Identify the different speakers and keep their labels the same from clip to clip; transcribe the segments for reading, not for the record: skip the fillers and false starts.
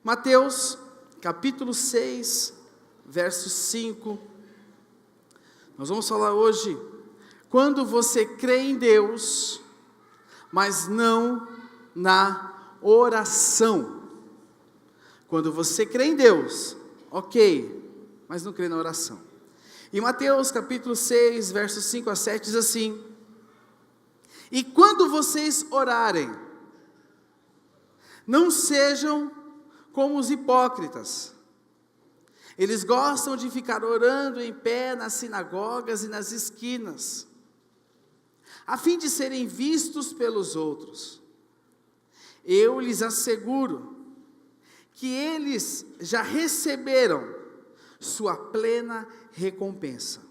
Speaker 1: Mateus, capítulo 6, verso 5. Nós vamos falar hoje, quando você crê em Deus, mas não na oração. Quando você crê em Deus, ok, mas não crê na oração. E Mateus, capítulo 6, versos 5 a 7, diz assim: e quando vocês orarem, não sejam como os hipócritas. Eles gostam de ficar orando em pé nas sinagogas e nas esquinas, a fim de serem vistos pelos outros. Eu lhes asseguro que eles já receberam sua plena recompensa.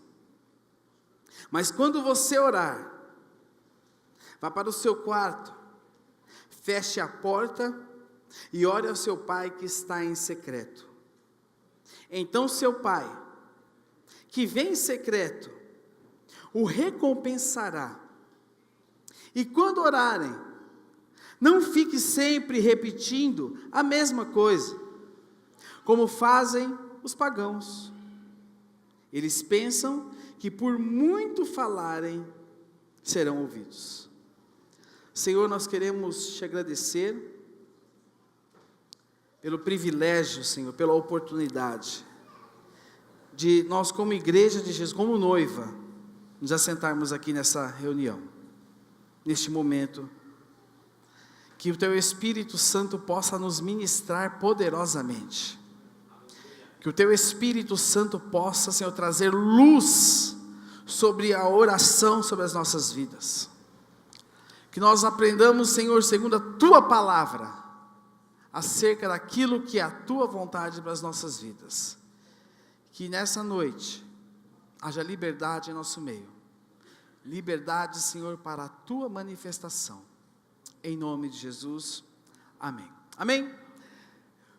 Speaker 1: Mas quando você orar, vá para o seu quarto, feche a porta e ore ao seu pai que está em secreto. Então seu pai, que vem em secreto, o recompensará. E quando orarem, não fique sempre repetindo a mesma coisa, como fazem os pagãos. Eles pensam que por muito falarem, serão ouvidos. Senhor, nós queremos te agradecer pelo privilégio, Senhor, pela oportunidade de nós, como igreja de Jesus, como noiva, nos assentarmos aqui nessa reunião, neste momento, que o Teu Espírito Santo possa nos ministrar poderosamente, que o Teu Espírito Santo possa, Senhor, trazer luz sobre a oração, sobre as nossas vidas, que nós aprendamos, Senhor, segundo a Tua palavra, acerca daquilo que é a Tua vontade para as nossas vidas. Que nessa noite haja liberdade em nosso meio. Liberdade, Senhor, para a Tua manifestação. Em nome de Jesus. Amém. Amém?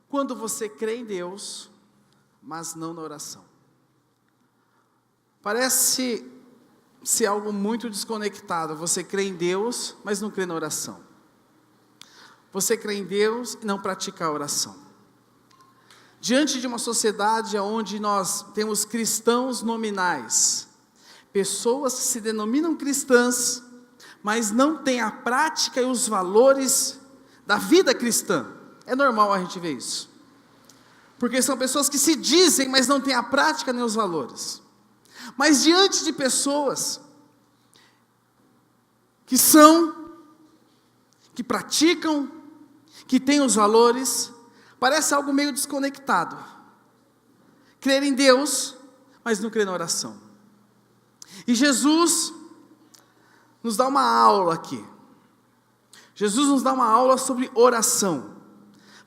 Speaker 1: Quando você crê em Deus, mas não na oração. Parece ser algo muito desconectado. Você crê em Deus, mas não crê na oração. Você crê em Deus e não pratica a oração. Diante de uma sociedade onde nós temos cristãos nominais, pessoas que se denominam cristãs, mas não têm a prática e os valores da vida cristã. É normal a gente ver isso. Porque são pessoas que se dizem, mas não têm a prática nem os valores. Mas diante de pessoas que praticam, que têm os valores, parece algo meio desconectado. Crer em Deus, mas não crer na oração. E Jesus nos dá uma aula aqui. Jesus nos dá uma aula sobre oração.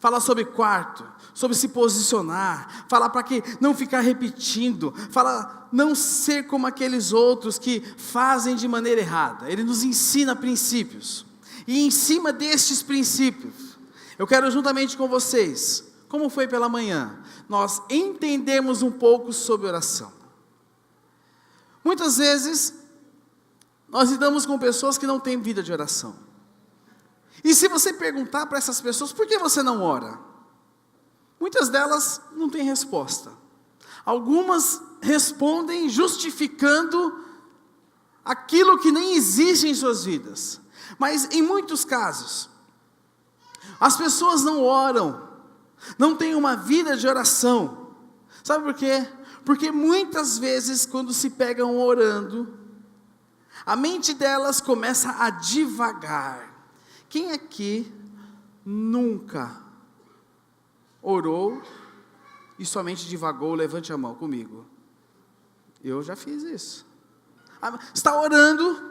Speaker 1: Fala sobre quarto, sobre se posicionar, fala para que não ficar repetindo, fala não ser como aqueles outros que fazem de maneira errada. Ele nos ensina princípios. E em cima destes princípios, eu quero juntamente com vocês, como foi pela manhã, nós entendemos um pouco sobre oração. Muitas vezes, nós lidamos com pessoas que não têm vida de oração. E se você perguntar para essas pessoas, por que você não ora? Muitas delas não têm resposta. Algumas respondem justificando aquilo que nem existe em suas vidas. Mas em muitos casos, as pessoas não oram, não têm uma vida de oração. Sabe por quê? Porque muitas vezes quando se pegam orando, a mente delas começa a divagar. Quem aqui nunca orou e somente divagou? Levante a mão comigo. Eu já fiz isso. Está orando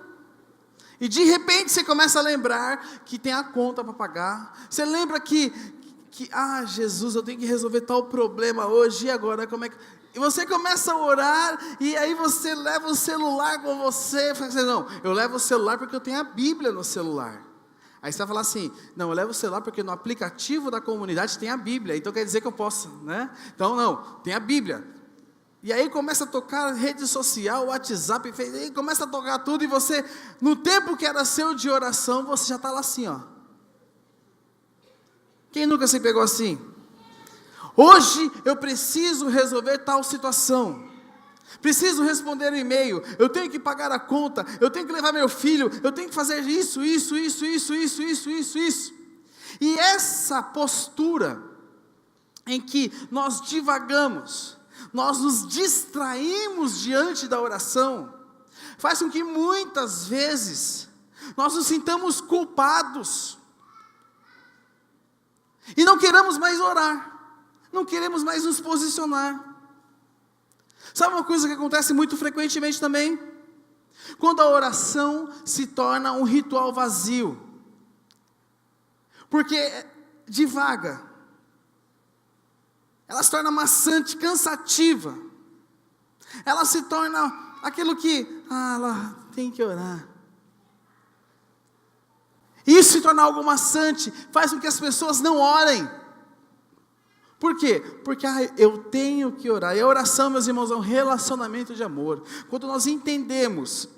Speaker 1: e de repente você começa a lembrar que tem a conta para pagar. Você lembra que Jesus, eu tenho que resolver tal problema hoje, e agora como é que... E você começa a orar, e aí você leva o celular com você, fala assim, não, eu levo o celular porque eu tenho a Bíblia no celular. Aí você vai falar assim, não, eu levo o celular porque no aplicativo da comunidade tem a Bíblia, então quer dizer que eu posso, né? Então não, tem a Bíblia. E aí começa a tocar rede social, WhatsApp, aí começa a tocar tudo, e você, no tempo que era seu de oração, você já está lá assim, ó. Quem nunca se pegou assim? Hoje eu preciso resolver tal situação. Preciso responder um e-mail, eu tenho que pagar a conta, eu tenho que levar meu filho, eu tenho que fazer isso. E essa postura em que nós divagamos, nós nos distraímos diante da oração, faz com que muitas vezes nós nos sintamos culpados e não queremos mais orar, não queremos mais nos posicionar. Sabe uma coisa que acontece muito frequentemente também? Quando a oração se torna um ritual vazio, porque divaga, ela se torna maçante, cansativa, ela se torna aquilo que, ela tem que orar. Isso se torna algo maçante, faz com que as pessoas não orem. Por quê? Porque eu tenho que orar. E a oração, meus irmãos, é um relacionamento de amor. Quando nós entendemos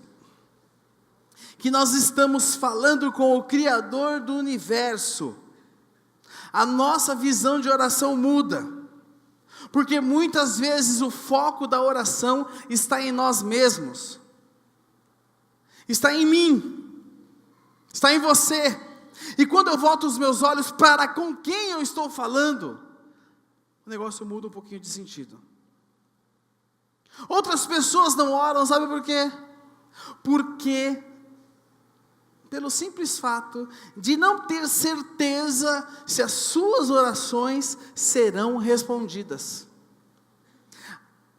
Speaker 1: que nós estamos falando com o Criador do universo, a nossa visão de oração muda. Porque muitas vezes o foco da oração está em nós mesmos, está em mim, está em você. E quando eu volto os meus olhos para com quem eu estou falando, o negócio muda um pouquinho de sentido. Outras pessoas não oram, sabe por quê? Porque, pelo simples fato de não ter certeza se as suas orações serão respondidas.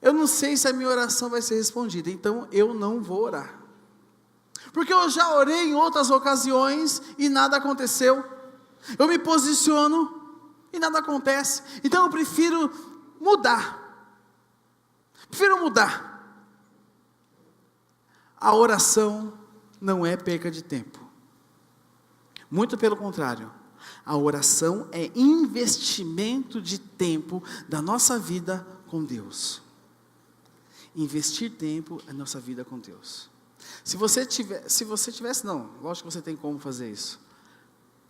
Speaker 1: Eu não sei se a minha oração vai ser respondida, então eu não vou orar. Porque eu já orei em outras ocasiões e nada aconteceu. Eu me posiciono e nada acontece. Então eu prefiro mudar. A oração não é perca de tempo. Muito pelo contrário. A oração é investimento de tempo da nossa vida com Deus. Investir tempo na nossa vida com Deus. Se você tivesse, não, lógico que você tem como fazer isso.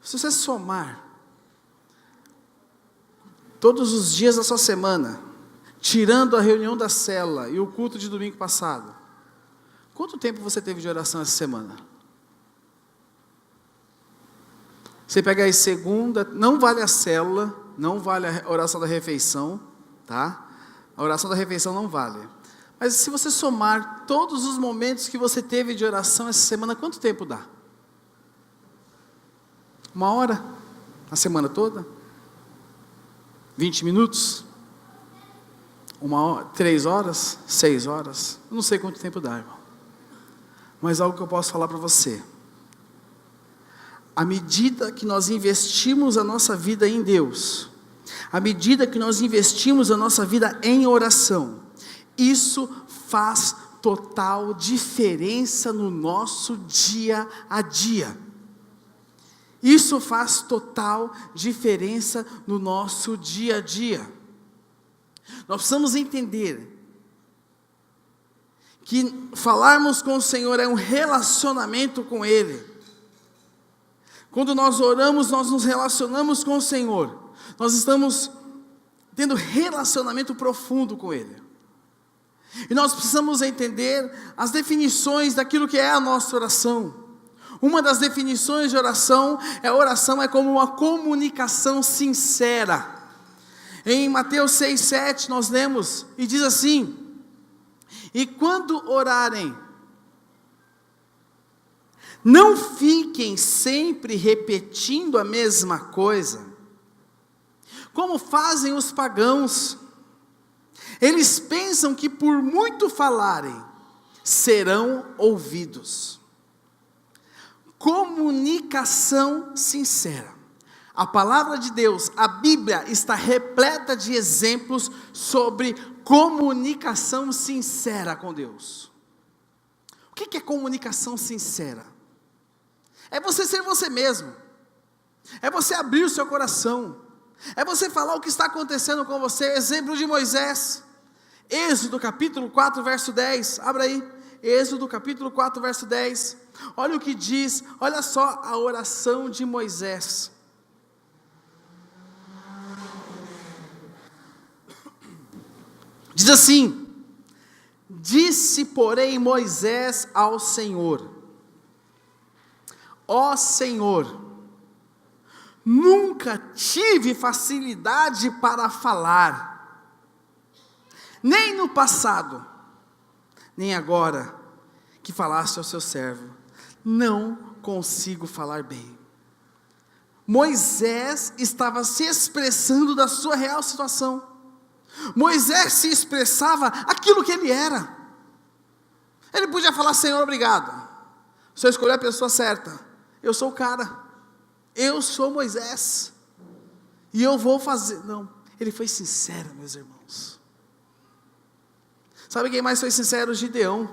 Speaker 1: Se você somar todos os dias da sua semana, tirando a reunião da célula e o culto de domingo passado, quanto tempo você teve de oração essa semana? Você pega aí segunda, não vale a célula, não vale a oração da refeição, tá? A oração da refeição não vale. Mas se você somar todos os momentos que você teve de oração essa semana, quanto tempo dá? 1 hora? A semana toda? 20 minutos? 1 hora? 3 horas? 6 horas? Eu não sei quanto tempo dá, irmão. Mas algo que eu posso falar para você. À medida que nós investimos a nossa vida em Deus, à medida que nós investimos a nossa vida em oração, isso faz total diferença no nosso dia a dia. Isso faz total diferença no nosso dia a dia. Nós precisamos entender que falarmos com o Senhor é um relacionamento com Ele. Quando nós oramos, nós nos relacionamos com o Senhor. Nós estamos tendo relacionamento profundo com Ele. E nós precisamos entender as definições daquilo que é a nossa oração. Uma das definições de oração é como uma comunicação sincera. Em Mateus 6,7 nós lemos e diz assim: e quando orarem, não fiquem sempre repetindo a mesma coisa, como fazem os pagãos. Eles pensam que por muito falarem, serão ouvidos. Comunicação sincera. A palavra de Deus, a Bíblia, está repleta de exemplos sobre comunicação sincera com Deus. O que é comunicação sincera? É você ser você mesmo. É você abrir o seu coração. É você falar o que está acontecendo com você. Exemplo de Moisés. Êxodo capítulo 4, verso 10. Abra aí. Êxodo capítulo 4, verso 10. Olha o que diz. Olha só a oração de Moisés. Diz assim: disse, porém, Moisés ao Senhor: ó Senhor, nunca tive facilidade para falar, nem no passado, nem agora que falaste ao seu servo, não consigo falar bem. Moisés estava se expressando da sua real situação. Moisés se expressava aquilo que ele era. Ele podia falar: Senhor, obrigado, o Senhor escolheu a pessoa certa, eu sou o cara, eu sou Moisés, e eu vou fazer. Não, ele foi sincero, meus irmãos. Sabe quem mais foi sincero? Gideão.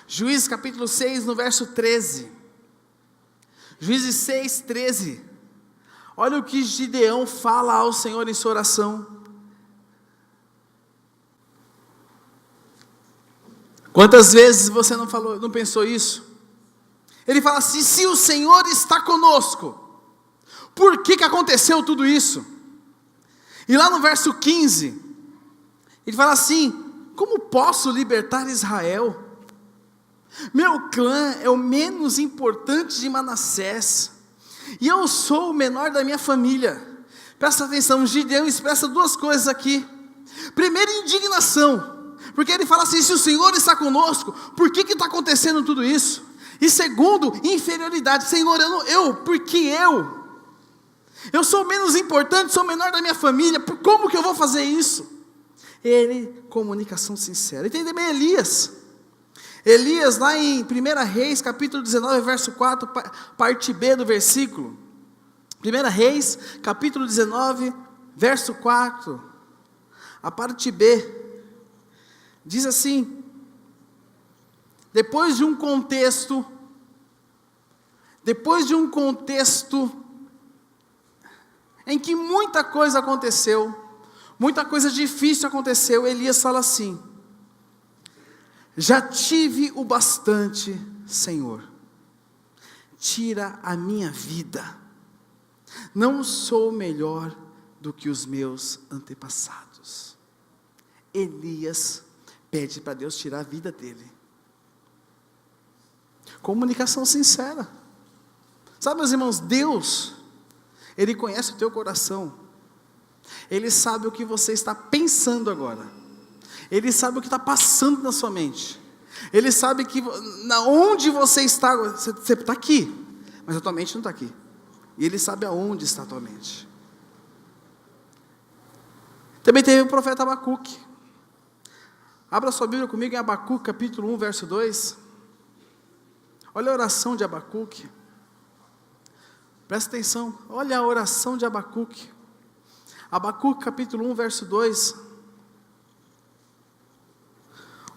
Speaker 1: Juízes capítulo 6, no verso 13. Juízes 6, 13. Olha o que Gideão fala ao Senhor em sua oração. Quantas vezes você não pensou isso? Ele fala assim: se o Senhor está conosco, por que aconteceu tudo isso? E lá no verso 15, ele fala assim: como posso libertar Israel? Meu clã é o menos importante de Manassés, e eu sou o menor da minha família. Presta atenção, Gideão expressa duas coisas aqui. Primeiro, indignação, porque ele fala assim: se o Senhor está conosco, por que está acontecendo tudo isso? E segundo, inferioridade. Senhor, porque eu sou menos importante, sou o menor da minha família, como que eu vou fazer isso? Comunicação sincera. E tem também Elias, lá em 1 Reis, capítulo 19, verso 4, parte B do versículo. 1 Reis, capítulo 19, verso 4, a parte B, diz assim: depois de um contexto em que muita coisa aconteceu, muita coisa difícil aconteceu, Elias fala assim: já tive o bastante, Senhor, tira a minha vida, não sou melhor do que os meus antepassados. Elias pede para Deus tirar a vida dele. Comunicação sincera. Sabe, meus irmãos, Deus, Ele conhece o teu coração, Ele sabe o que você está pensando agora, Ele sabe o que está passando na sua mente, Ele sabe onde você está. Você está aqui, mas a tua mente não está aqui, e Ele sabe aonde está a tua mente. Também teve o profeta Abacuque. Abra sua Bíblia comigo em Abacuque, capítulo 1, verso 2. Olha a oração de Abacuque. Presta atenção, olha a oração de Abacuque. Abacuque, capítulo 1, verso 2.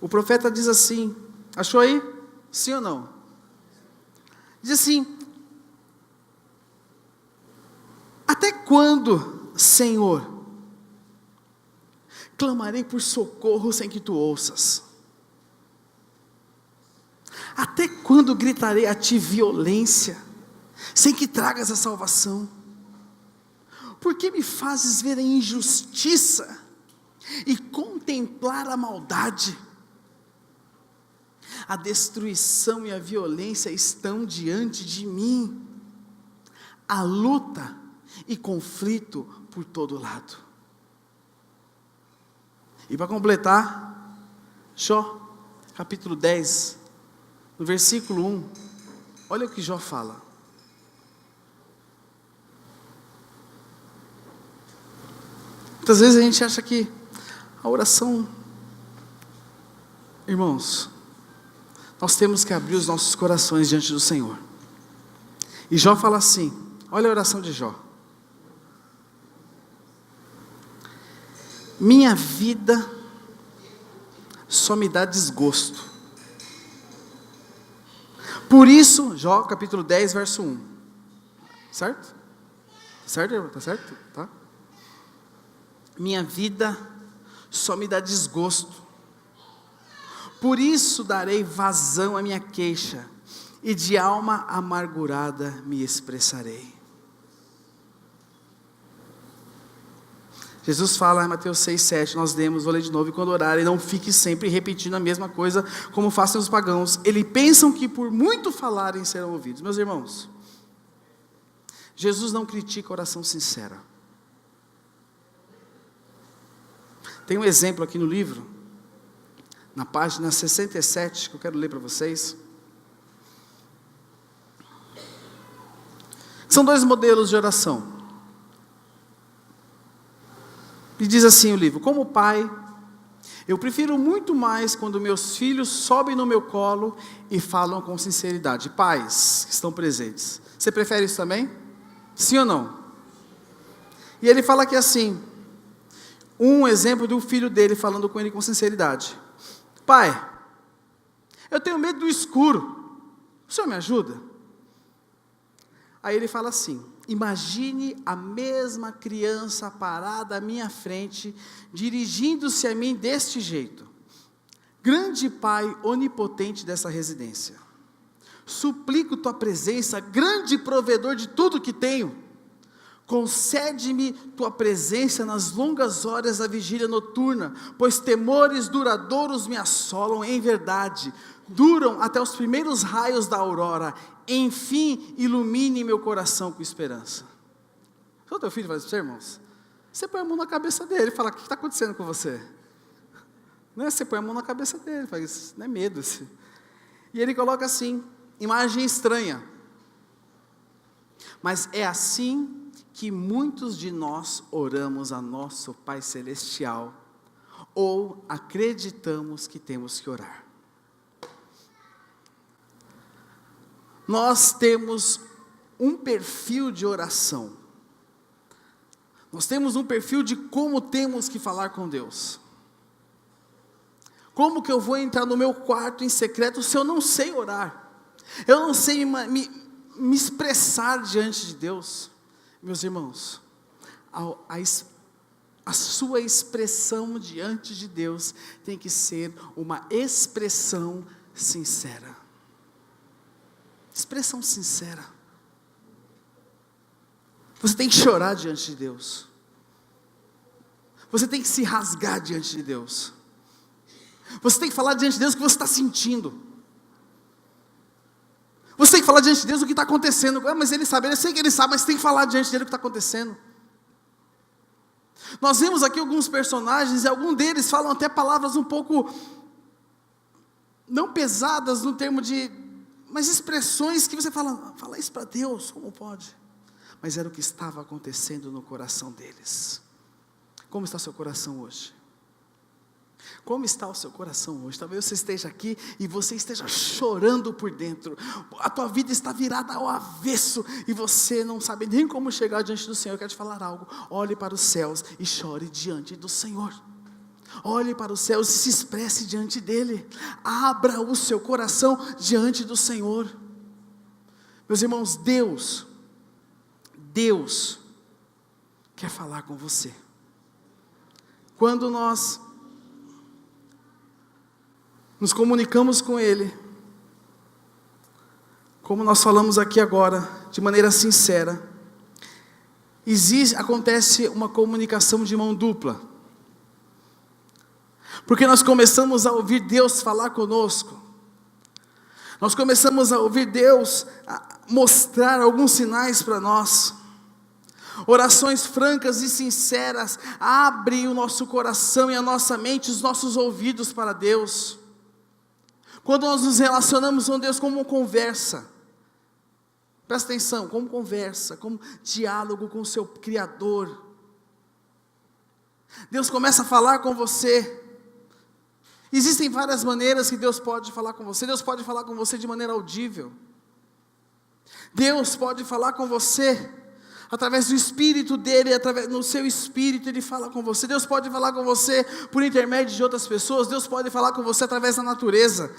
Speaker 1: O profeta diz assim, achou aí? Sim ou não? Diz assim: até quando, Senhor, clamarei por socorro sem que tu ouças? Até quando gritarei a ti violência, sem que tragas a salvação? Por que me fazes ver a injustiça e contemplar a maldade? A destruição e a violência estão diante de mim, a luta e conflito por todo lado. E para completar, Jó, capítulo 10, no versículo 1, olha o que Jó fala. Muitas vezes a gente acha que a oração, irmãos, nós temos que abrir os nossos corações diante do Senhor. E Jó fala assim, olha a oração de Jó: minha vida só me dá desgosto. Por isso, Jó capítulo 10, verso 1. Certo? Certo? Tá certo? Tá? Minha vida só me dá desgosto. Por isso darei vazão à minha queixa, e de alma amargurada me expressarei. Jesus fala em Mateus 6,7, nós lemos, vou ler de novo, e quando orarem, não fique sempre repetindo a mesma coisa, como fazem os pagãos. Eles pensam que por muito falarem serão ouvidos. Meus irmãos, Jesus não critica a oração sincera. Tem um exemplo aqui no livro, na página 67, que eu quero ler para vocês. São dois modelos de oração. E diz assim o livro: como pai, eu prefiro muito mais quando meus filhos sobem no meu colo e falam com sinceridade. Pais que estão presentes, você prefere isso também? Sim ou não? E ele fala aqui assim, um exemplo do filho dele falando com ele com sinceridade: pai, eu tenho medo do escuro, o senhor me ajuda? Aí ele fala assim: imagine a mesma criança parada à minha frente, dirigindo-se a mim deste jeito: grande Pai onipotente dessa residência, suplico tua presença, grande provedor de tudo que tenho, concede-me tua presença nas longas horas da vigília noturna, pois temores duradouros me assolam em verdade, duram até os primeiros raios da aurora, enfim ilumine meu coração com esperança. O teu filho faz isso, irmãos? Você põe a mão na cabeça dele e fala: o que está acontecendo com você? Não é? Você põe a mão na cabeça dele, faz, não é medo. E ele coloca assim, imagem estranha, mas é assim que muitos de nós oramos a nosso Pai Celestial, ou acreditamos que temos que orar. Nós temos um perfil de oração. Nós temos um perfil de como temos que falar com Deus. Como que eu vou entrar no meu quarto em secreto se eu não sei orar? Eu não sei me expressar diante de Deus. Meus irmãos, a sua expressão diante de Deus tem que ser uma expressão sincera. Expressão sincera. Você tem que chorar diante de Deus. Você tem que se rasgar diante de Deus. Você tem que falar diante de Deus o que você está sentindo. Você tem que falar diante de Deus o que está acontecendo. Mas Ele sabe, eu sei que Ele sabe, mas tem que falar diante dele o que está acontecendo. Nós vimos aqui alguns personagens, e alguns deles falam até palavras um pouco, não pesadas no termo de, mas expressões que você fala isso para Deus, como pode? Mas era o que estava acontecendo no coração deles. Como está seu coração hoje? Como está o seu coração hoje? Talvez você esteja aqui e você esteja chorando por dentro. A tua vida está virada ao avesso e você não sabe nem como chegar diante do Senhor. Eu quero te falar algo. Olhe para os céus e chore diante do Senhor. Olhe para os céus e se expresse diante dEle. Abra o seu coração diante do Senhor. Meus irmãos, Deus quer falar com você. Quando nós nos comunicamos com Ele, como nós falamos aqui agora, de maneira sincera, acontece uma comunicação de mão dupla, porque nós começamos a ouvir Deus falar conosco, nós começamos a ouvir Deus mostrar alguns sinais para nós. Orações francas e sinceras abrem o nosso coração e a nossa mente, os nossos ouvidos para Deus. Quando nós nos relacionamos com Deus como conversa, presta atenção, como conversa, como diálogo com o seu Criador. Deus começa a falar com você. Existem várias maneiras que Deus pode falar com você. Deus pode falar com você de maneira audível. Deus pode falar com você através do Espírito dEle, no seu Espírito Ele fala com você. Deus pode falar com você por intermédio de outras pessoas. Deus pode falar com você através da natureza.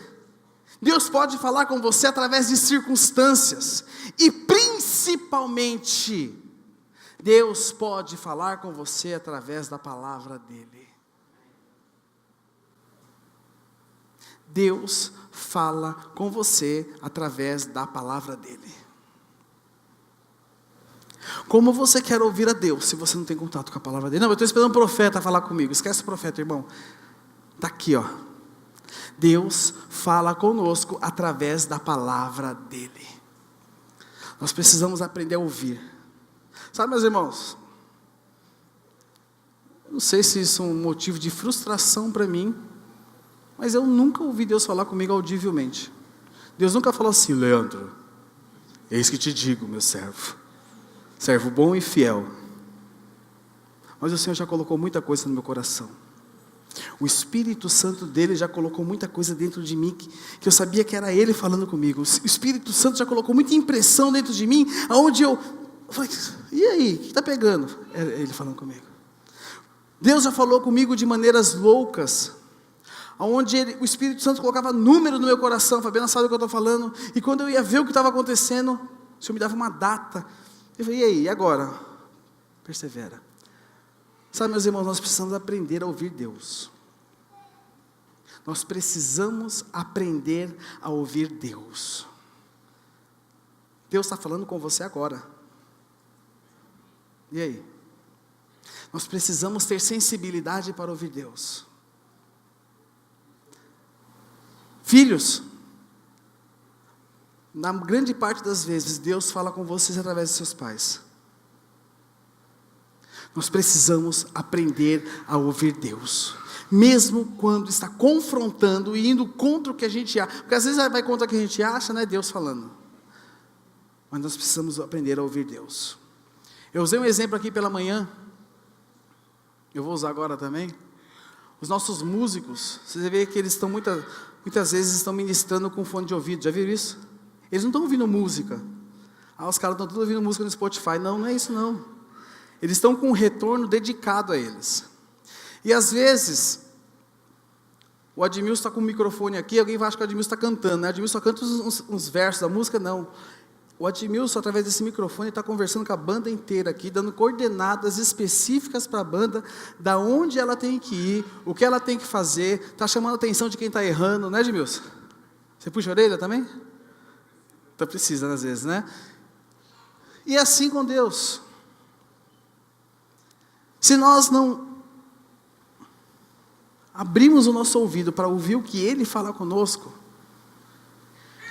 Speaker 1: Deus pode falar com você através de circunstâncias. E principalmente, Deus pode falar com você através da palavra dEle. Deus fala com você através da palavra dEle. Como você quer ouvir a Deus se você não tem contato com a palavra dele? Não, eu estou esperando um profeta falar comigo. Esquece o profeta, irmão. Está aqui, ó. Deus fala conosco através da palavra dele. Nós precisamos aprender a ouvir. Sabe, meus irmãos, não sei se isso é um motivo de frustração para mim, mas eu nunca ouvi Deus falar comigo audivelmente. Deus nunca falou assim: Leandro, eis que te digo, meu servo, servo bom e fiel. Mas o Senhor já colocou muita coisa no meu coração. O Espírito Santo dele já colocou muita coisa dentro de mim, que eu sabia que era ele falando comigo. O Espírito Santo já colocou muita impressão dentro de mim, aonde eu falei: e aí, o que está pegando? Era ele falando comigo. Deus já falou comigo de maneiras loucas, onde o Espírito Santo colocava números no meu coração. Fabiana sabe o que eu estou falando. E quando eu ia ver o que estava acontecendo, o Senhor me dava uma data. Eu falei: e aí, e agora? Persevera. Sabe, meus irmãos, nós precisamos aprender a ouvir Deus. Nós precisamos aprender a ouvir Deus. Deus está falando com você agora. E aí? Nós precisamos ter sensibilidade para ouvir Deus. Filhos, na grande parte das vezes, Deus fala com vocês através de seus pais. Nós precisamos aprender a ouvir Deus, mesmo quando está confrontando e indo contra o que a gente acha, porque às vezes vai contra o que a gente acha, não é Deus falando, mas nós precisamos aprender a ouvir Deus. Eu usei um exemplo aqui pela manhã, eu vou usar agora também. Os nossos músicos, você vê que eles estão muitas vezes estão ministrando com fone de ouvido, já viram isso? Eles não estão ouvindo música. Os caras estão todos ouvindo música no Spotify. Não é isso não. Eles estão com um retorno dedicado a eles. E às vezes, o Admilson está com o microfone aqui, alguém vai achar que o Admilson está cantando, né? O Admilson só canta uns versos da música, não. O Admilson, através desse microfone, está conversando com a banda inteira aqui, dando coordenadas específicas para a banda, da onde ela tem que ir, o que ela tem que fazer, está chamando a atenção de quem está errando, né, Admilson? Você puxa a orelha também? Então precisa, às vezes, né? E assim com Deus. Se nós não abrimos o nosso ouvido para ouvir o que Ele fala conosco,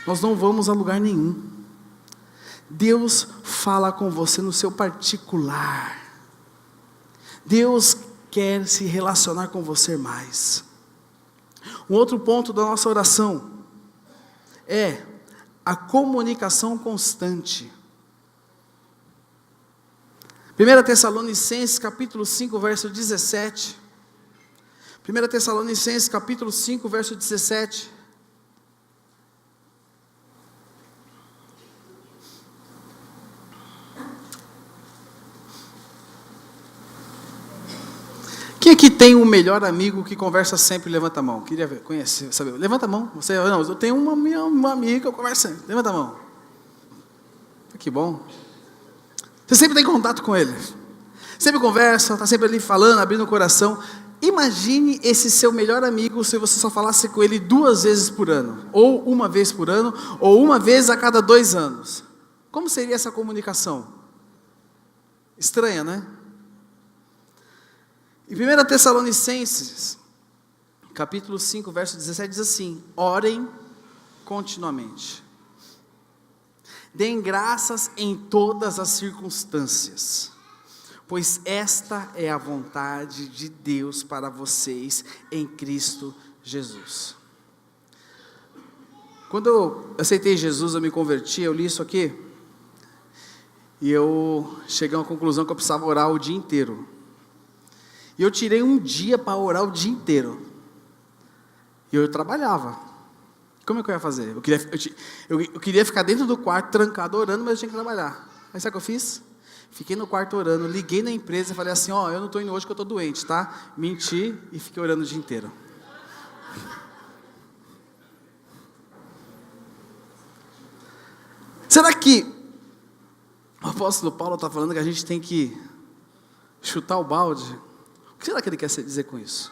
Speaker 1: nós não vamos a lugar nenhum. Deus fala com você no seu particular. Deus quer se relacionar com você mais. Um outro ponto da nossa oração é a comunicação constante. 1 Tessalonicenses capítulo 5, verso 17. 1 Tessalonicenses capítulo 5, verso 17. Quem aqui tem um melhor amigo que conversa sempre? Levanta a mão. Queria ver, conhecer, saber. Levanta a mão. Você, não, eu tenho uma amiga que eu converso sempre. Levanta a mão. Que bom. Você sempre tem contato com ele. Sempre conversa, está sempre ali falando, abrindo o coração. Imagine esse seu melhor amigo se você só falasse com ele 2 vezes por ano. Ou 1 vez por ano, ou 1 vez a cada 2 anos. Como seria essa comunicação? Estranha, né? Em 1 Tessalonicenses, capítulo 5, verso 17, diz assim: orem continuamente. Deem graças em todas as circunstâncias, pois esta é a vontade de Deus para vocês em Cristo Jesus. Quando eu aceitei Jesus, eu me converti, eu li isso aqui, e eu cheguei a uma conclusão que eu precisava orar o dia inteiro. E eu tirei um dia para orar o dia inteiro. E eu trabalhava. Como é que eu ia fazer? Eu queria ficar dentro do quarto, trancado, orando, mas eu tinha que trabalhar. Aí sabe o que eu fiz? Fiquei no quarto orando, liguei na empresa e falei assim: ó, eu não estou indo hoje que eu estou doente, tá? Menti e fiquei orando o dia inteiro. Será que o apóstolo Paulo está falando que a gente tem que chutar o balde? O que será que ele quer dizer com isso?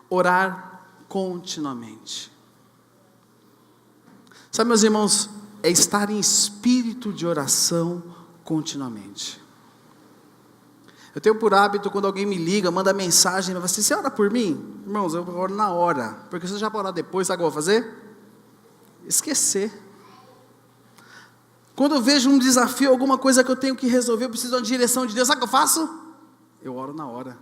Speaker 1: Orar continuamente. Sabe, meus irmãos, é estar em espírito de oração continuamente. Eu tenho por hábito, quando alguém me liga, manda mensagem, fala assim: você ora por mim? Irmãos, eu oro na hora, porque se eu já orar depois, sabe o que eu vou fazer? Esquecer. Quando eu vejo um desafio, alguma coisa que eu tenho que resolver, eu preciso de uma direção de Deus, sabe o que eu faço? Eu oro na hora.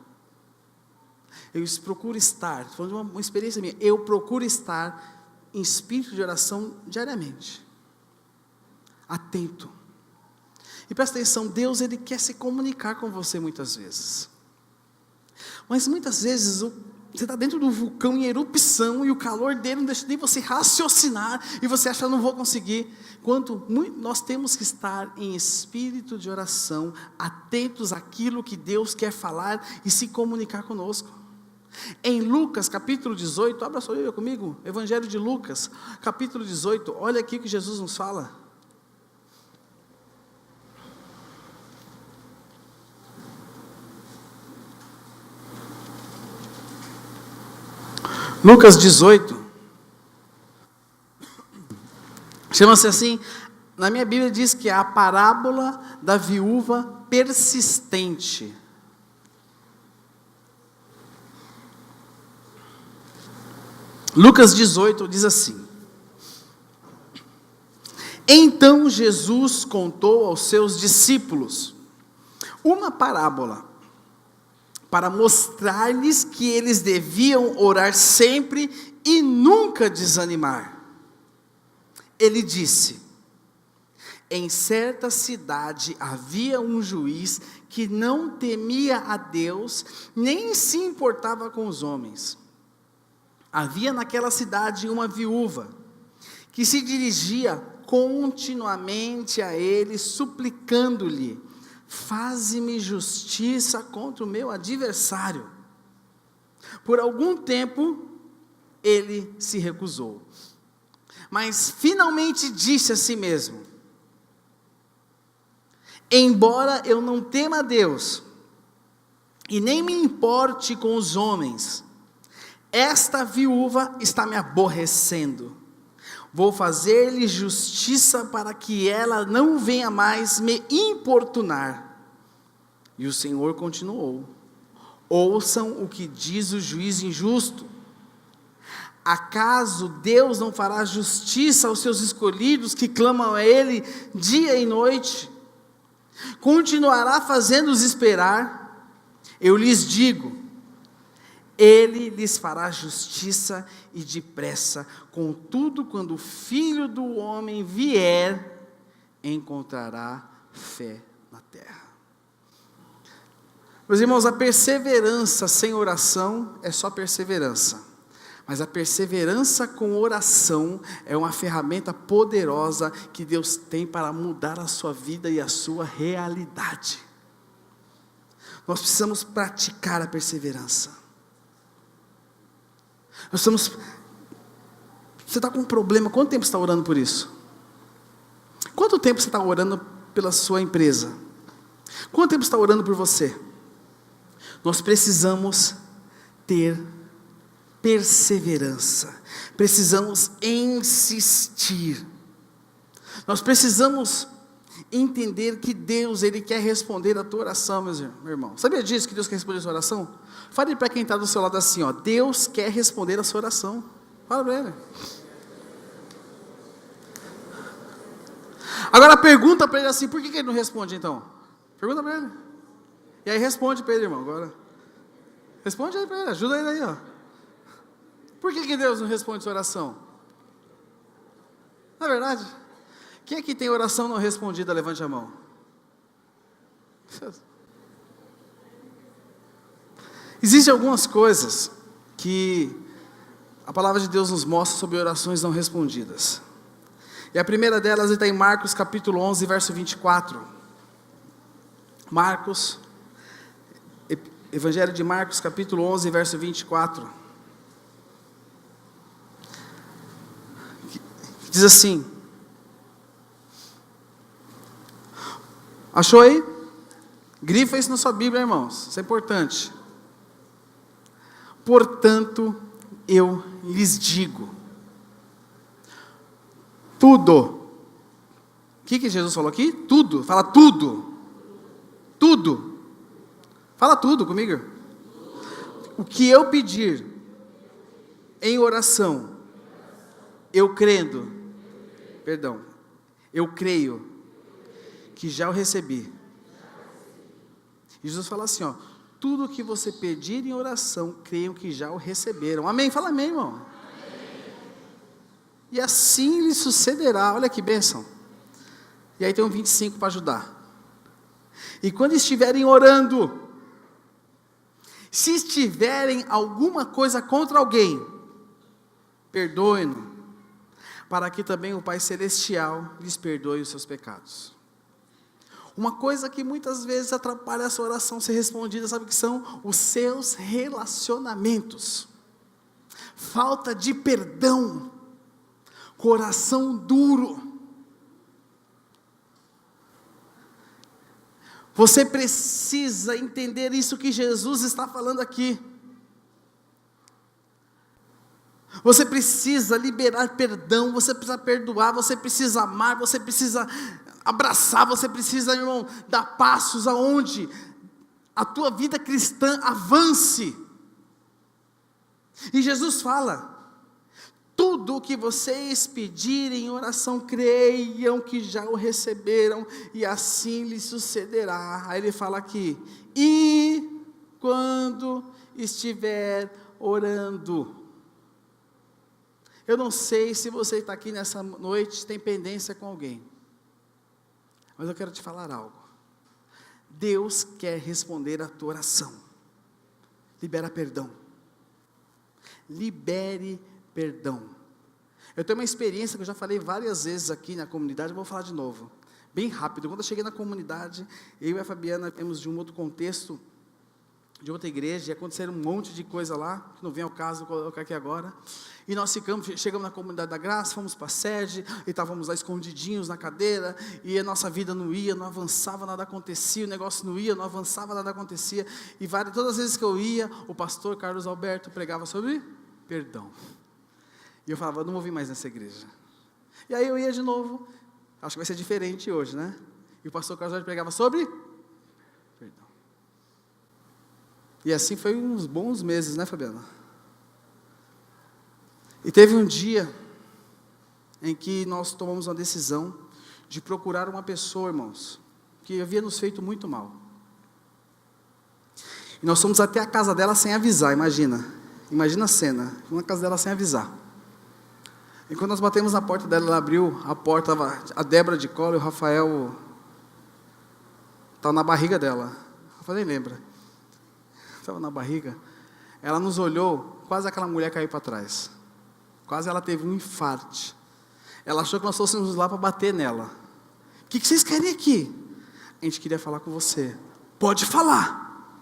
Speaker 1: Eu procuro estar, estou falando de uma experiência minha, eu procuro estar em espírito de oração diariamente, atento. E presta atenção, Deus, Ele quer se comunicar com você muitas vezes. Mas muitas vezes você está dentro do vulcão em erupção e o calor dele não deixa nem você raciocinar e você acha: não vou conseguir. Nós temos que estar em espírito de oração, atentos àquilo que Deus quer falar e se comunicar conosco. Em Lucas capítulo 18, abra sua Bíblia comigo, Evangelho de Lucas, capítulo 18, olha aqui o que Jesus nos fala. Lucas 18, chama-se assim, na minha Bíblia diz que é a parábola da viúva persistente. Lucas 18 diz assim: então Jesus contou aos seus discípulos uma parábola, para mostrar-lhes que eles deviam orar sempre e nunca desanimar. Ele disse: em certa cidade havia um juiz que não temia a Deus, nem se importava com os homens. Havia naquela cidade uma viúva, que se dirigia continuamente a ele, suplicando-lhe: faze-me justiça contra o meu adversário. Por algum tempo, ele se recusou. Mas finalmente disse a si mesmo: embora eu não tema a Deus, e nem me importe com os homens, esta viúva está me aborrecendo. Vou fazer-lhe justiça para que ela não venha mais me importunar. E o Senhor continuou: ouçam o que diz o juiz injusto. Acaso Deus não fará justiça aos seus escolhidos que clamam a Ele dia e noite? Continuará fazendo-os esperar? Eu lhes digo: Ele lhes fará justiça e depressa. Contudo, quando o Filho do Homem vier, encontrará fé na terra. Meus irmãos, a perseverança sem oração é só perseverança. Mas a perseverança com oração é uma ferramenta poderosa que Deus tem para mudar a sua vida e a sua realidade. Nós precisamos praticar a perseverança. Você está com um problema, quanto tempo você está orando por isso? Quanto tempo você está orando pela sua empresa? Quanto tempo você está orando por você? Nós precisamos ter perseverança, precisamos insistir, nós precisamos entender que Deus, Ele quer responder a tua oração, meu irmão. Sabia disso, que Deus quer responder a sua oração? Fale para quem está do seu lado assim, ó: Deus quer responder a sua oração. Fala para ele. Agora pergunta para ele assim: por que ele não responde então? Pergunta para ele. E aí responde para ele, irmão. Agora responde aí para ele, ajuda ele aí, ó. Por que Deus não responde sua oração? Não é verdade? Quem aqui tem oração não respondida, levante a mão. Existem algumas coisas que a palavra de Deus nos mostra sobre orações não respondidas. E a primeira delas está em Marcos capítulo 11, verso 24. Evangelho de Marcos capítulo 11, verso 24. Diz assim: achou aí? Grifa isso na sua Bíblia, irmãos, isso é importante. Portanto, eu lhes digo, tudo. O que Jesus falou aqui? Tudo, fala tudo. Tudo. Fala tudo comigo. O que eu pedir em oração, eu creio que já o recebi. Jesus fala assim, ó, tudo que você pedir em oração, creiam que já o receberam. Amém? Fala amém, irmão. Amém. E assim lhe sucederá. Olha que bênção. E aí tem um 25 para ajudar. E quando estiverem orando, se tiverem alguma coisa contra alguém, perdoem-no, para que também o Pai Celestial lhes perdoe os seus pecados. Uma coisa que muitas vezes atrapalha essa oração ser respondida, sabe o que são? Os seus relacionamentos. Falta de perdão. Coração duro. Você precisa entender isso que Jesus está falando aqui. Você precisa liberar perdão, você precisa perdoar, você precisa amar, você precisa abraçar, você precisa, irmão, dar passos aonde a tua vida cristã avance. E Jesus fala, tudo o que vocês pedirem em oração, creiam que já o receberam, e assim lhes sucederá. Aí ele fala aqui, e quando estiver orando. Eu não sei se você está aqui nessa noite, tem pendência com alguém. Mas eu quero te falar algo. Deus quer responder a tua oração. Libera perdão. Libere perdão. Eu tenho uma experiência que eu já falei várias vezes aqui na comunidade, eu vou falar de novo. Bem rápido. Quando eu cheguei na comunidade, eu e a Fabiana temos de um outro contexto, de outra igreja, e aconteceram um monte de coisa lá, que não vem ao caso colocar aqui agora, e nós chegamos na comunidade da graça, fomos para a sede, e estávamos lá escondidinhos na cadeira, e a nossa vida não ia, não avançava, nada acontecia, o negócio não ia, não avançava, nada acontecia, e todas as vezes que eu ia, o pastor Carlos Alberto pregava sobre perdão, e eu falava, não vou vir mais nessa igreja, e aí eu ia de novo, acho que vai ser diferente hoje, né, e o pastor Carlos Alberto pregava sobre perdão, e assim foi uns bons meses, né, Fabiana? E teve um dia em que nós tomamos uma decisão de procurar uma pessoa, irmãos, que havia nos feito muito mal. E nós fomos até a casa dela sem avisar, imagina a cena, fomos na casa dela sem avisar. E quando nós batemos na porta dela, ela abriu a porta, estava a Débora de colo e o Rafael estava na barriga dela. O Rafael nem lembra. Estava na barriga. Ela nos olhou, quase aquela mulher caiu para trás. Quase ela teve um infarto. Ela achou que nós fôssemos lá para bater nela. O que vocês querem aqui? A gente queria falar com você. Pode falar.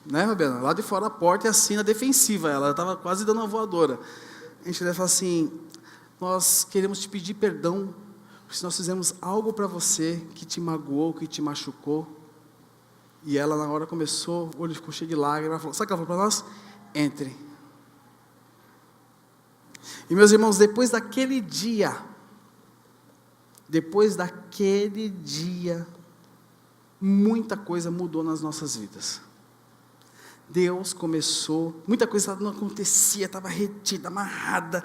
Speaker 1: Né, Fabiana? Lá de fora da porta e assim na defensiva. Ela estava quase dando uma voadora. A gente queria falar assim, nós queremos te pedir perdão, se nós fizemos algo para você que te magoou, que te machucou. E ela na hora começou, o olho ficou cheio de lágrimas. Ela falou, sabe o que ela falou para nós? Entre. E meus irmãos, depois daquele dia, muita coisa mudou nas nossas vidas. Deus começou, muita coisa não acontecia, estava retida, amarrada,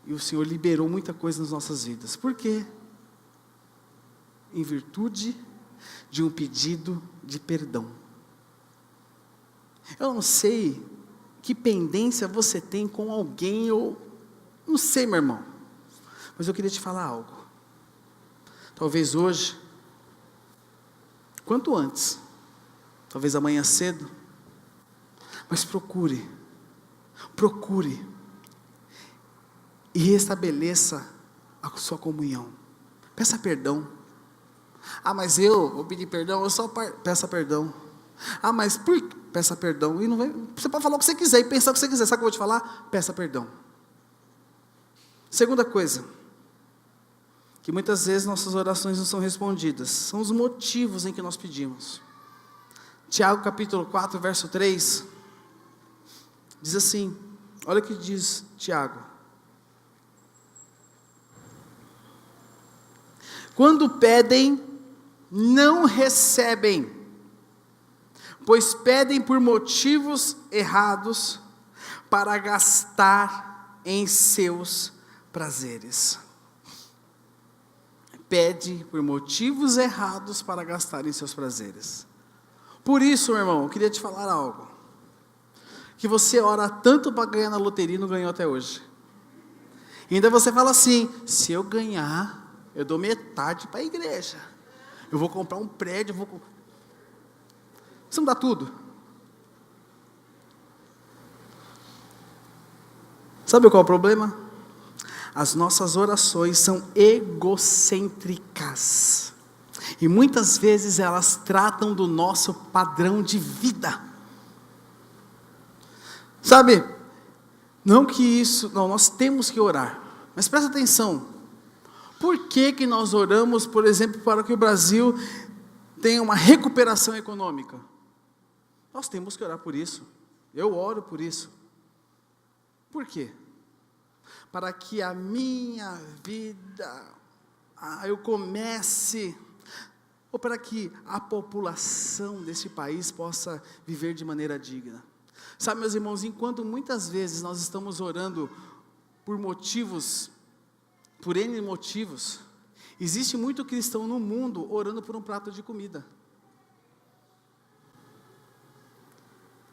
Speaker 1: e o Senhor liberou muita coisa nas nossas vidas. Por quê? Em virtude de um pedido de perdão. Eu não sei que pendência você tem com alguém, ou não sei, meu irmão, mas eu queria te falar algo. Talvez hoje, quanto antes, talvez amanhã cedo, mas procure e restabeleça a sua comunhão. Peça perdão. Ah, mas eu vou pedir perdão, eu só peça perdão. Ah, mas peça perdão. E não vai, você pode falar o que você quiser e pensar o que você quiser. Sabe o que eu vou te falar? Peça perdão. Segunda coisa, que muitas vezes nossas orações não são respondidas, são os motivos em que nós pedimos. Tiago capítulo 4, verso 3, diz assim, olha o que diz Tiago. Quando pedem, não recebem, pois pedem por motivos errados, para gastar em seus prazeres. Pede por motivos errados para gastar em seus prazeres. Por isso, meu irmão, eu queria te falar algo. Que você ora tanto para ganhar na loteria e não ganhou até hoje. E ainda você fala assim: se eu ganhar, eu dou metade para a igreja. Eu vou comprar um prédio, Você não dá tudo. Sabe qual é o problema? As nossas orações são egocêntricas. E muitas vezes elas tratam do nosso padrão de vida. Sabe? Não, nós temos que orar. Mas presta atenção. Por que nós oramos, por exemplo, para que o Brasil tenha uma recuperação econômica? Nós temos que orar por isso. Eu oro por isso. Por quê? Para que a minha vida, eu comece, ou para que a população desse país possa viver de maneira digna. Sabe, meus irmãos, enquanto muitas vezes nós estamos orando por N motivos, existe muito cristão no mundo orando por um prato de comida.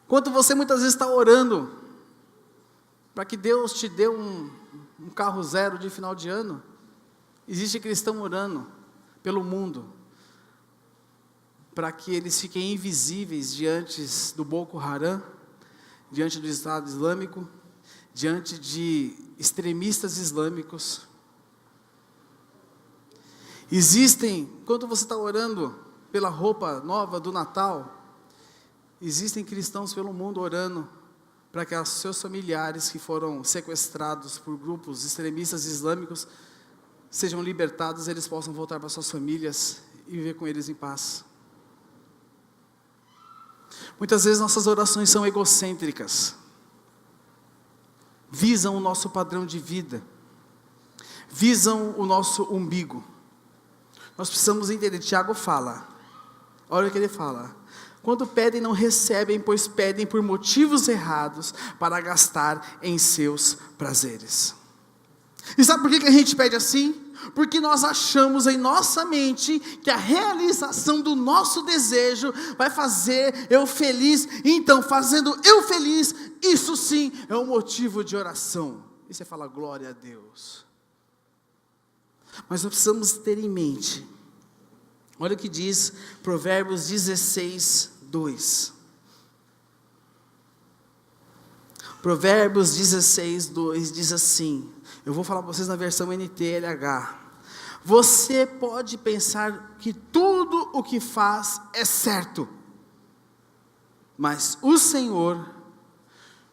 Speaker 1: Enquanto você muitas vezes está orando para que Deus te dê um carro zero de final de ano, existe cristão orando pelo mundo, para que eles fiquem invisíveis diante do Boko Haram, diante do Estado Islâmico, diante de extremistas islâmicos. Enquanto você está orando pela roupa nova do Natal, existem cristãos pelo mundo orando para que os seus familiares que foram sequestrados por grupos extremistas islâmicos sejam libertados, eles possam voltar para suas famílias e viver com eles em paz. Muitas vezes nossas orações são egocêntricas, visam o nosso padrão de vida, visam o nosso umbigo. Nós precisamos entender. Tiago fala, olha o que ele fala: quando pedem, não recebem, pois pedem por motivos errados, para gastar em seus prazeres. E sabe por que a gente pede assim? Porque nós achamos em nossa mente que a realização do nosso desejo vai fazer eu feliz. Então, fazendo eu feliz, isso sim é um motivo de oração. E você fala: glória a Deus. Mas nós precisamos ter em mente, olha o que diz Provérbios 16, 2. Provérbios 16, 2 diz assim, eu vou falar para vocês na versão NTLH: você pode pensar que tudo o que faz é certo, mas o Senhor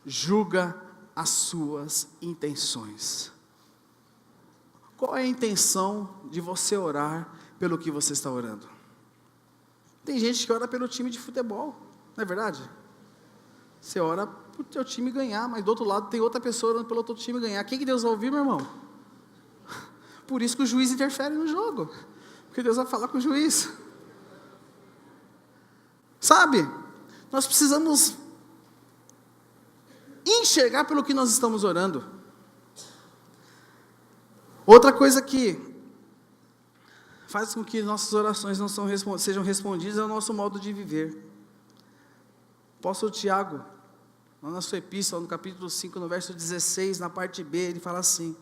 Speaker 1: julga as suas intenções. Qual é a intenção de você orar pelo que você está orando? Tem gente que ora pelo time de futebol, não é verdade? Você ora para o teu time ganhar, mas do outro lado tem outra pessoa orando pelo outro time ganhar. Quem que Deus vai ouvir, meu irmão? Por isso que o juiz interfere no jogo, porque Deus vai falar com o juiz. Sabe, nós precisamos enxergar pelo que nós estamos orando. Outra coisa que faz com que nossas orações não sejam respondidas é o nosso modo de viver. O apóstolo Tiago, lá na sua epístola, no capítulo 5, no verso 16, na parte B, ele fala assim,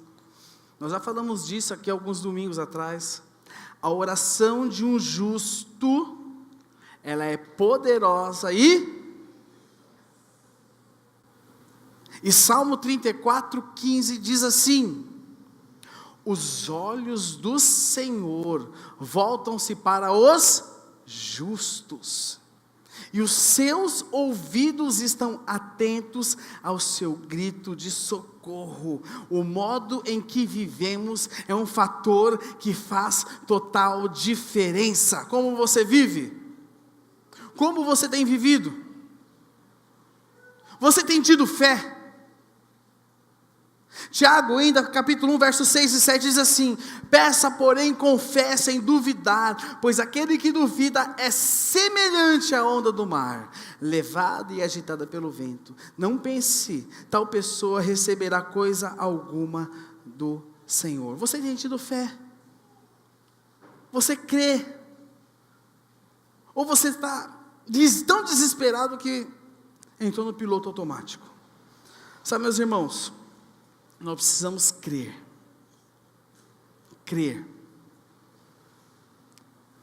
Speaker 1: nós já falamos disso aqui alguns domingos atrás: a oração de um justo, ela é poderosa e Salmo 34, 15 diz assim: os olhos do Senhor voltam-se para os justos, e os seus ouvidos estão atentos ao seu grito de socorro. O modo em que vivemos é um fator que faz total diferença. Como você vive? Como você tem vivido? Você tem tido fé? Tiago, ainda, capítulo 1, versos 6 e 7, diz assim: peça, porém, com fé, sem duvidar, pois aquele que duvida é semelhante à onda do mar, levada e agitada pelo vento. Não pense, tal pessoa receberá coisa alguma do Senhor. Você tem tido fé? Você crê? Ou você está tão desesperado que entrou no piloto automático? Sabe, meus irmãos, nós precisamos crer,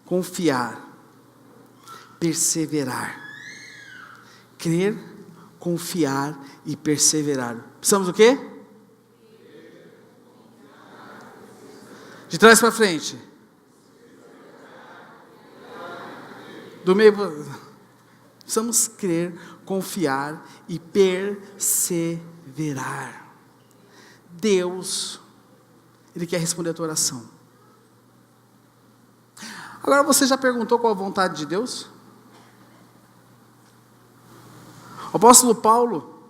Speaker 1: confiar, perseverar. Crer, confiar e perseverar. Precisamos do quê? De trás para frente. Do meio. Precisamos crer, confiar e perseverar. Deus, Ele quer responder a tua oração. Agora, você já perguntou qual a vontade de Deus? O apóstolo Paulo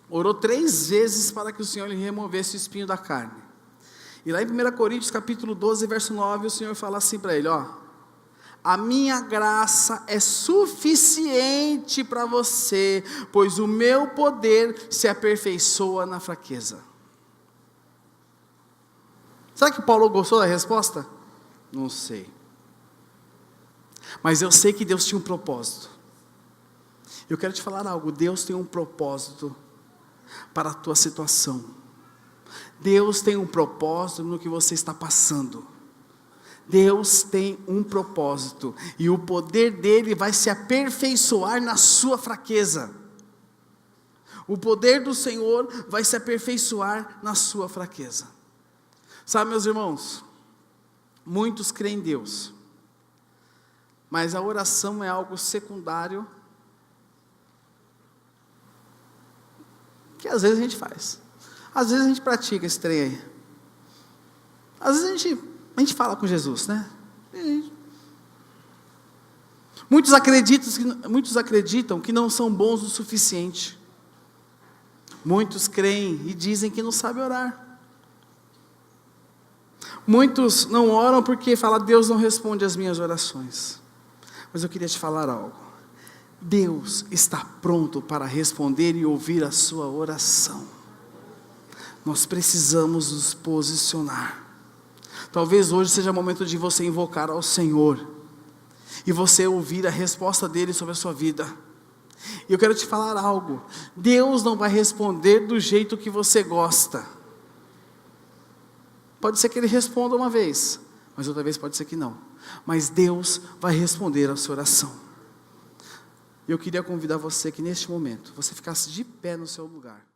Speaker 1: orou 3 vezes para que o Senhor lhe removesse o espinho da carne. E lá em 1 Coríntios capítulo 12, verso 9, o Senhor fala assim para ele, a minha graça é suficiente para você, pois o meu poder se aperfeiçoa na fraqueza. Será que Paulo gostou da resposta? Não sei. Mas eu sei que Deus tinha um propósito. Eu quero te falar algo, Deus tem um propósito para a tua situação. Deus tem um propósito no que você está passando. Deus tem um propósito, e o poder dele vai se aperfeiçoar na sua fraqueza. O poder do Senhor vai se aperfeiçoar na sua fraqueza. Sabe, meus irmãos, muitos creem em Deus, mas a oração é algo secundário, que às vezes a gente faz, às vezes a gente pratica esse trem aí, às vezes a gente fala com Jesus, né? Muitos acreditam que não são bons o suficiente. Muitos creem e dizem que não sabem orar. Muitos não oram porque falam, Deus não responde às minhas orações. Mas eu queria te falar algo. Deus está pronto para responder e ouvir a sua oração. Nós precisamos nos posicionar. Talvez hoje seja o momento de você invocar ao Senhor e você ouvir a resposta dele sobre a sua vida. E eu quero te falar algo. Deus não vai responder do jeito que você gosta. Pode ser que ele responda uma vez, mas outra vez pode ser que não. Mas Deus vai responder a sua oração. Eu queria convidar você que neste momento, você ficasse de pé no seu lugar.